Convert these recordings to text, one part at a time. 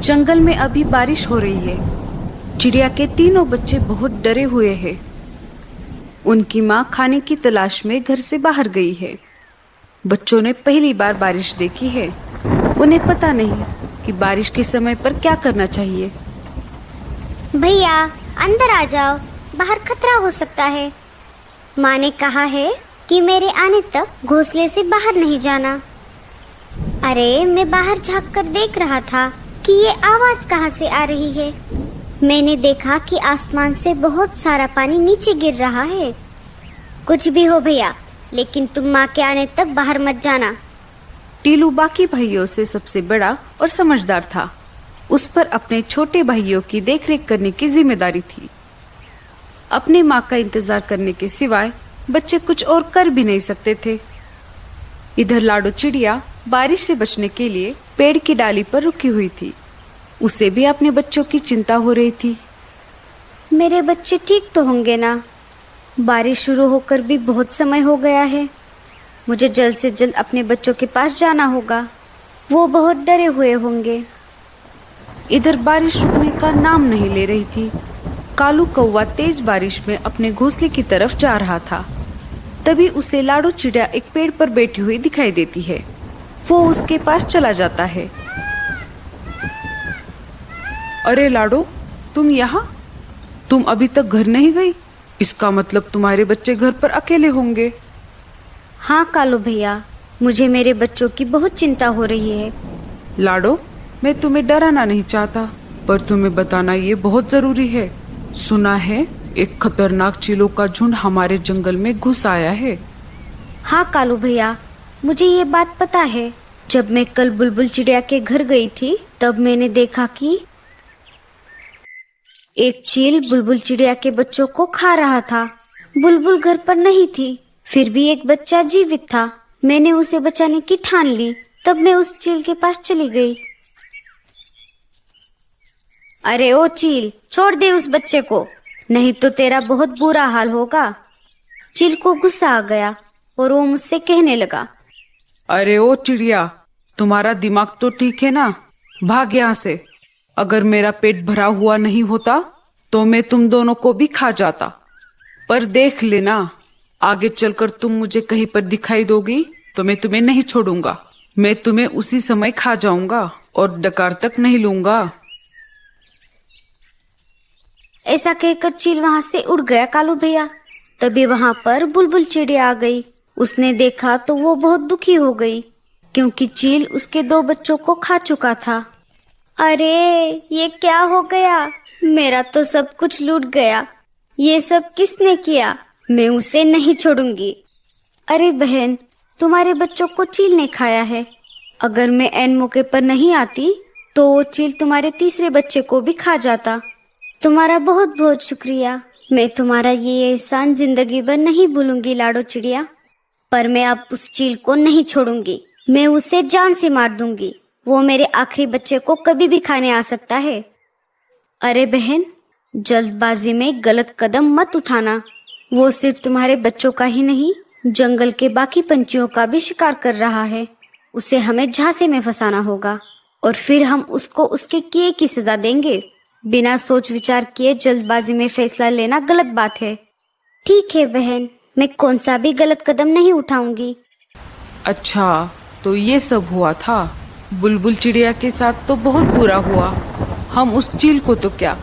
जंगल में अभी बारिश हो रही है। चिड़िया के तीनों बच्चे बहुत डरे हुए हैं। उनकी माँ खाने की तलाश में घर से बाहर गई है। बच्चों ने पहली बार बारिश देखी है। उन्हें पता नहीं कि बारिश के समय पर क्या करना चाहिए। भैया अंदर आ जाओ, बाहर खतरा हो सकता है। माँ ने कहा है कि मेरे आने तक घोंसले से बाहर नहीं जाना। अरे मैं बाहर झांक कर देख रहा था कि ये आवाज कहाँ से आ रही है। मैंने देखा कि आसमान से बहुत सारा पानी नीचे गिर रहा है। कुछ भी हो भैया, लेकिन तुम माँ के आने तक बाहर मत जाना। टीलू बाकी भाइयों से सबसे बड़ा और समझदार था। उस पर अपने छोटे भाइयों की देखरेख करने की जिम्मेदारी थी। अपने माँ का इंतजार करने के सिवाय बच्चे कुछ और कर भी नहीं सकते थे। इधर लाडो चिड़िया बारिश से बचने के लिए पेड़ की डाली पर रुकी हुई थी। उसे भी अपने बच्चों की चिंता हो रही थी। मेरे बच्चे ठीक तो होंगे ना? बारिश शुरू होकर भी बहुत समय हो गया है। मुझे जल्द से जल्द अपने बच्चों के पास जाना होगा। वो बहुत डरे हुए होंगे। इधर बारिश रुकने का नाम नहीं ले रही थी। कालू कौवा तेज बारिश में अपने घोंसले की तरफ जा रहा था। तभी उसे लाडो चिड़िया एक पेड़ पर बैठी हुई दिखाई देती है। वो उसके पास चला जाता है। अरे लाडो, तुम यहाँ? तुम अभी तक घर नहीं गई? इसका मतलब तुम्हारे बच्चे घर पर अकेले होंगे। हाँ कालू भैया, मुझे मेरे बच्चों की बहुत चिंता हो रही है। लाडो, मैं तुम्हें डराना नहीं चाहता, पर तुम्हें बताना ये बहुत जरूरी है। सुना है एक खतरनाक चीलों का झुंड हमारे जंगल में घुस आया है। हाँ कालू भैया, मुझे ये बात पता है। जब मैं कल बुलबुल चिड़िया के घर गई थी, तब मैंने देखा कि एक चील बुलबुल चिड़िया के बच्चों को खा रहा था। बुलबुल घर पर नहीं थी, फिर भी एक बच्चा जीवित था। मैंने उसे बचाने की ठान ली। तब मैं उस चील के पास चली गई। अरे ओ चील, छोड़ दे उस बच्चे को, नहीं तो तेरा बहुत बुरा हाल होगा। चील को गुस्सा आ गया और वो मुझसे कहने लगा, अरे ओ चिड़िया, तुम्हारा दिमाग तो ठीक है ना? भाग यहाँ से। अगर मेरा पेट भरा हुआ नहीं होता तो मैं तुम दोनों को भी खा जाता। पर देख लेना, आगे चलकर तुम मुझे कहीं पर दिखाई दोगी तो मैं तुम्हें नहीं छोड़ूंगा। मैं तुम्हें उसी समय खा जाऊंगा और डकार तक नहीं लूंगा। ऐसा कहकर चील वहां से उड़ गया कालू भैया। तभी वहां पर बुलबुल चिड़िया आ गई। उसने देखा तो वो बहुत दुखी हो गई, क्योंकि चील उसके 2 बच्चों को खा चुका था। अरे ये क्या हो गया? मेरा तो सब कुछ लूट गया। ये सब किसने किया? मैं उसे नहीं छोड़ूंगी। अरे बहन, तुम्हारे बच्चों को चील ने खाया है। अगर मैं ऐन मौके पर नहीं आती तो वो चील तुम्हारे तीसरे बच्चे को भी खा जाता। तुम्हारा बहुत बहुत शुक्रिया। मैं तुम्हारा ये एहसान जिंदगी भर नहीं भूलूंगी लाडो चिड़िया। पर मैं अब उस चील को नहीं छोड़ूंगी। मैं उसे जान से मार दूंगी। वो मेरे आखिरी बच्चे को कभी भी खाने आ सकता है। अरे बहन, जल्दबाजी में गलत कदम मत उठाना। वो सिर्फ तुम्हारे बच्चों का ही नहीं, जंगल के बाकी पंछियों का भी शिकार कर रहा है। उसे हमें झांसे में फंसाना होगा और फिर हम उसको उसके किए की सजा देंगे। बिना सोच विचार किए जल्दबाजी में फैसला लेना गलत बात है। ठीक है बहन, मैं कौन सा भी गलत कदम नहीं उठाऊंगी। अच्छा, तो ये सब हुआ था। बुलबुल चिड़िया के साथ तो बहुत बुरा हुआ। हम उस चील को तो क्या,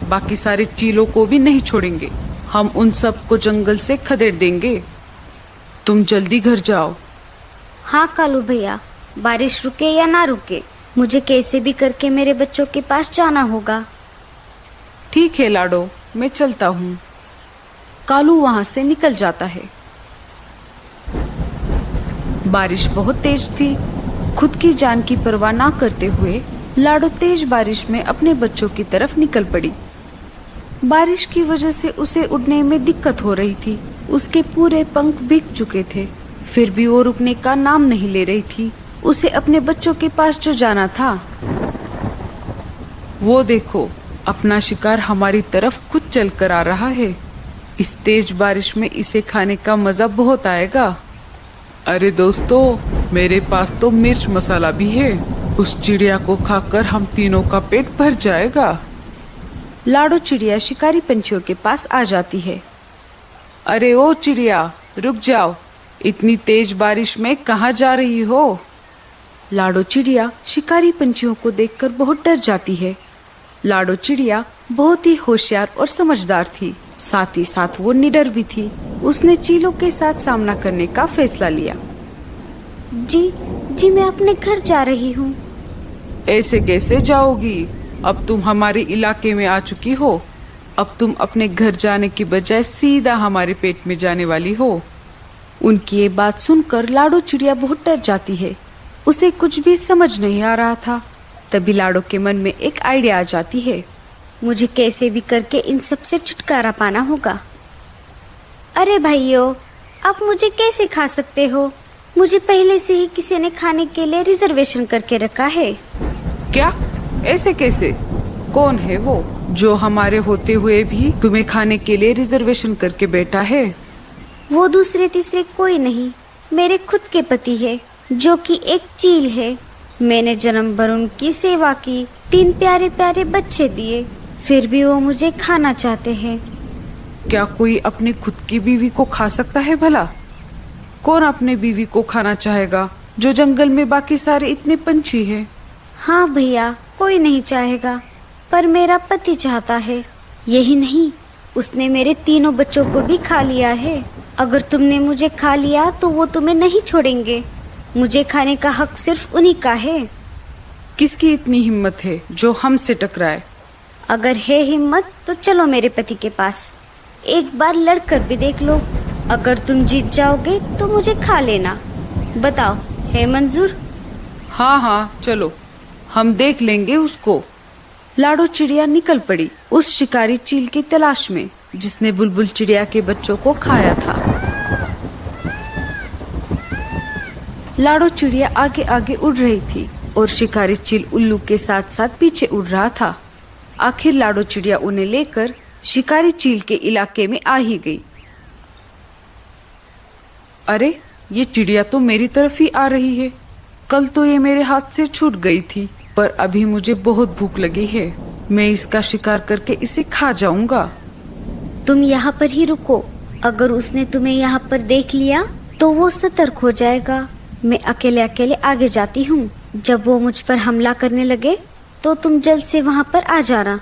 बाकी सारे चीलों को भी नहीं छोड़ेंगे। हम उन सब को जंगल से खदेड़ देंगे। तुम जल्दी घर जाओ। हाँ कालू भैया, बारिश रुके या ना रुके, मुझे कैसे भी करके मेरे बच्चों के पास जाना होगा। ठीक है लाडो, मैं चलता हूँ। कालू वहां से निकल जाता है। बारिश बहुत तेज थी। खुद की जान की परवाह ना करते हुए लाडो तेज बारिश में अपने बच्चों की तरफ निकल पड़ी। बारिश की वजह से उसे उड़ने में दिक्कत हो रही थी। उसके पूरे पंख भीग चुके थे, फिर भी वो रुकने का नाम नहीं ले रही थी। उसे अपने बच्चों के पास जो जाना था। वो देखो, अपना शिकार हमारी तरफ खुद चल कर आ रहा है। इस तेज बारिश में इसे खाने का मजा बहुत आएगा। अरे दोस्तों, मेरे पास तो मिर्च मसाला भी है। उस चिड़िया को खाकर हम तीनों का पेट भर जाएगा। लाडो चिड़िया शिकारी पंछियों के पास आ जाती है। अरे ओ चिड़िया, रुक जाओ, इतनी तेज बारिश में कहाँ जा रही हो? लाडो चिड़िया शिकारी पंछियों को देखकर बहुत डर जाती है। लाडो चिड़िया बहुत ही होशियार और समझदार थी, साथ ही साथ वो निडर भी थी। उसने चीलों के साथ सामना करने का फैसला लिया। जी मैं अपने घर जा रही हूँ। ऐसे कैसे जाओगी? अब तुम हमारे इलाके में आ चुकी हो। अब तुम अपने घर जाने की बजाय सीधा हमारे पेट में जाने वाली हो। उनकी ये बात सुनकर लाडो चिड़िया बहुत डर जाती है। उसे कुछ भी समझ नहीं आ रहा था। तभी लाडो के मन में एक आइडिया आ जाती है। मुझे कैसे भी करके इन सब से छुटकारा पाना होगा। अरे भाइयों, आप मुझे कैसे खा सकते हो? मुझे पहले से ही किसी ने खाने के लिए रिजर्वेशन करके रखा है। क्या? ऐसे कैसे? कौन है वो जो हमारे होते हुए भी तुम्हें खाने के लिए रिजर्वेशन करके बैठा है? वो दूसरे तीसरे कोई नहीं, मेरे खुद के पति है, जो कि एक चील है। मैंने जन्म भर उनकी सेवा की, 3 प्यारे प्यारे बच्चे दिए, फिर भी वो मुझे खाना चाहते हैं। क्या कोई अपनी खुद की बीवी को खा सकता है भला? कौन अपने बीवी को खाना चाहेगा जो जंगल में बाकी सारे इतने पंछी हैं? हाँ भैया, कोई नहीं चाहेगा, पर मेरा पति चाहता है। यही नहीं, उसने मेरे 3 बच्चों को भी खा लिया है। अगर तुमने मुझे खा लिया तो वो तुम्हें नहीं छोड़ेंगे। मुझे खाने का हक सिर्फ उन्हीं का है। किसकी इतनी हिम्मत है जो हमसे टकराए? अगर है हिम्मत तो चलो मेरे पति के पास, एक बार लड़कर भी देख लो। अगर तुम जीत जाओगे तो मुझे खा लेना। बताओ, है मंजूर? हाँ, चलो, हम देख लेंगे उसको। लाडो चिड़िया निकल पड़ी उस शिकारी चील की तलाश में जिसने बुलबुल चिड़िया के बच्चों को खाया था। लाडो चिड़िया आगे आगे उड़ रही थी और शिकारी चील उल्लू के साथ साथ पीछे उड़ रहा था। आखिर लाडो चिड़िया उन्हें लेकर शिकारी चील के इलाके में आ ही गई। अरे, ये चिड़िया तो मेरी तरफ ही आ रही है। कल तो ये मेरे हाथ से छूट गई थी, पर अभी मुझे बहुत भूख लगी है। मैं इसका शिकार करके इसे खा जाऊंगा। तुम यहाँ पर ही रुको। अगर उसने तुम्हें यहाँ पर देख लिया तो वो सतर्क हो जाएगा। मैं अकेले अकेले आगे जाती हूँ। जब वो मुझ पर हमला करने लगे तो तुम जल्द से वहाँ पर आ जाना।